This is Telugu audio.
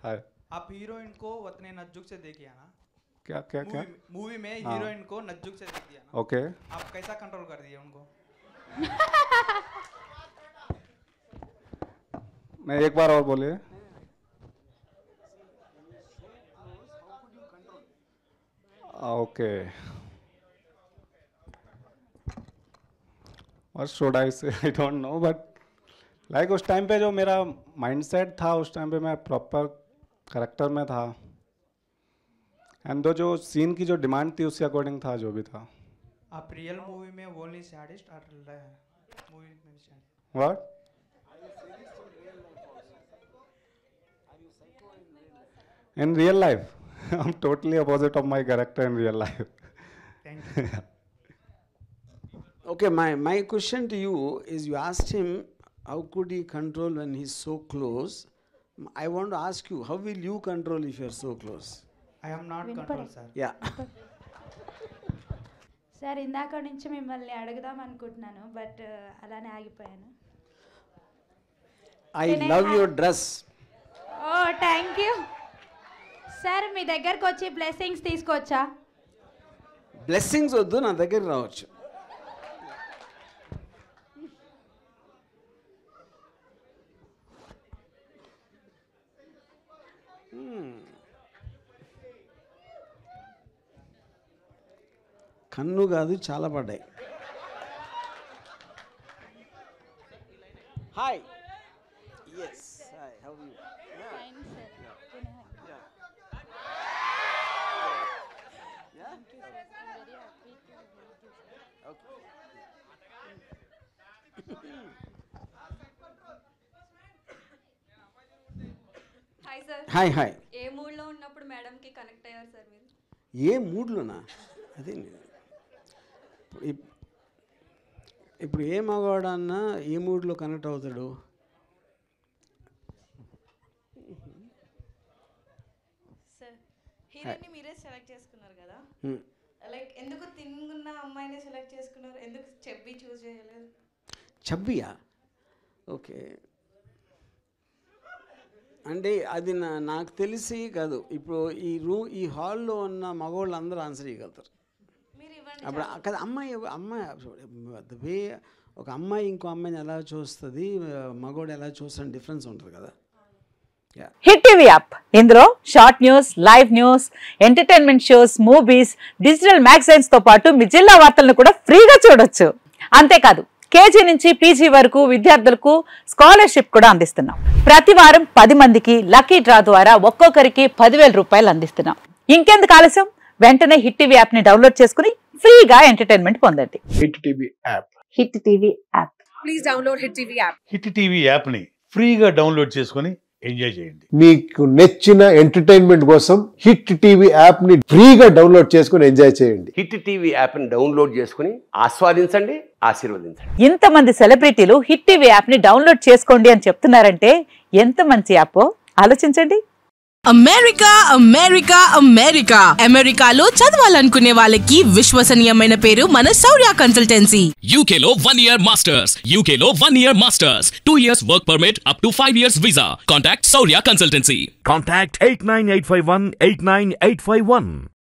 हाय, आप हीरोइन को उतने नज़दीक से देखिए ना। क्या क्या क्या? मूवी में हीरोइन को नज़दीक से देखिए ना। ओके, आप कैसा कंट्रोल कर दिए उनको? नहीं, एक बार और बोलिए। ओके, और शुड आई से, I don't know, but like उस टाइम पे जो मेरा माइंडसेट था, उस टाइम पे मैं प्रॉपर करेक्टर में था, एंड जो सीन की जो डिमांड थी उसके अकॉर्डिंग था जो भी था। आप रियल मूवी में ओनली सैडिस्ट और मूवी में sadist? What? In real life, I'm totally opposite of my character in real life. Thank you. Okay, my question to you is, you asked him how could he control when he's so close. I want to ask you, how will you control if you're so close? I am not control, sir. Yeah. Sir ఇందాక నుంచి మిమ్మల్ని అడుగుదాం అనుకుంటున్నాను, బట్ అలానే ఆగిపోయాను. I love your dress. Oh thank you sir. మీ దగ్గరకు వచ్చి బ్లెస్సింగ్స్ తీసుకోవచ్చా? బ్లెస్సింగ్స్ వద్దు, నా దగ్గర రావచ్చు. కన్ను కాదు, చాలా పడ్డాయి. Hi. Yes. Hi. How are you? Fine sir. Yeah. Hi sir. Hi hi. ఏ మూడ్లో ఉన్నప్పుడు మేడంకి కనెక్ట్ అయ్యారు సార్ మీరు? ఏ మూడ్లోనా? అదే ఇప్పుడు ఏ మగవాడన్నా ఏ మూడ్లో కనెక్ట్ అవుతాడు? సార్, హీరోయిన్ని మీరే సెలెక్ట్ చేసుకున్నారు కదా, లైక్ ఎందుకు తిన్నున్న అమ్మాయిని సెలెక్ట్ చేసుకున్నారు? ఎందుకు చెబ్బి చూస్ చేయలేదు? చబ్బియా? ఓకే, అంటే అది నాకు తెలిసి కాదు. ఇప్పుడు ఈ హాల్లో ఉన్న మగవాళ్ళు అందరూ ఆన్సర్ చేయగలుగుతారు. అప్పుడు కదా అమ్మాయి వే ఒక అమ్మాయి ఇంకో అమ్మాయిని ఎలా చూస్తుంది, మగవాడు ఎలా చూస్తాడు, డిఫరెన్స్ ఉంటుంది కదా. హిట్ టీవీ యాప్, ఇందులో short news, live news, entertainment shows, movies, digital magazines తో పాటు మీ జిల్లా వార్తలను కూడా ఫ్రీగా చూడొచ్చు. అంతేకాదు, కేజీ నుంచి పీజీ వరకు విద్యార్థులకు స్కాలర్షిప్ కూడా అందిస్తున్నాం. ప్రతి వారం 10 మందికి లక్కీ డ్రా ద్వారా ఒక్కొక్కరికి 10,000 రూపాయలు అందిస్తున్నాం. ఇంకెందుకు ఆలస్యం, వెంటనే హిట్ టీవీ యాప్ ని డౌన్లోడ్ చేసుకుని ఫ్రీగా ఎంటర్టైన్మెంట్ పొందండి. Hit TV app. Hit TV app. Please download hit TV app. Hit TV app ని ఫ్రీగా డౌన్లోడ్ చేసుకుని ఎంజాయ్ చేయండి. మీకు నచ్చిన ఎంటర్టైన్మెంట్ కోసం హిట్ టీవీ యాప్ ని ఫ్రీగా డౌన్లోడ్ చేసుకుని ఎంజాయ్ చేయండి. హిట్ టీవీ యాప్ ని డౌన్లోడ్ చేసుకుని ఆస్వాదించండి, ఆశీర్వదించండి. ఇంతమంది సెలబ్రిటీలు హిట్ టీవీ యాప్ ని డౌన్లోడ్ చేసుకోండి అని చెప్తున్నారంటే ఎంత మంచి యాప్ ఆలోచించండి. అమెరికా అమెరికా అమెరికా అమెరికాలో చదవాలనుకునే వాళ్ళకి విశ్వసనీయమైన పేరు మన శౌర్య కన్సల్టెన్సీ. UK లో 1 year masters, UK లో 1 year masters, 2 years work permit up to 5 years visa. Contact Saurya Consultancy. Contact 89851 89851.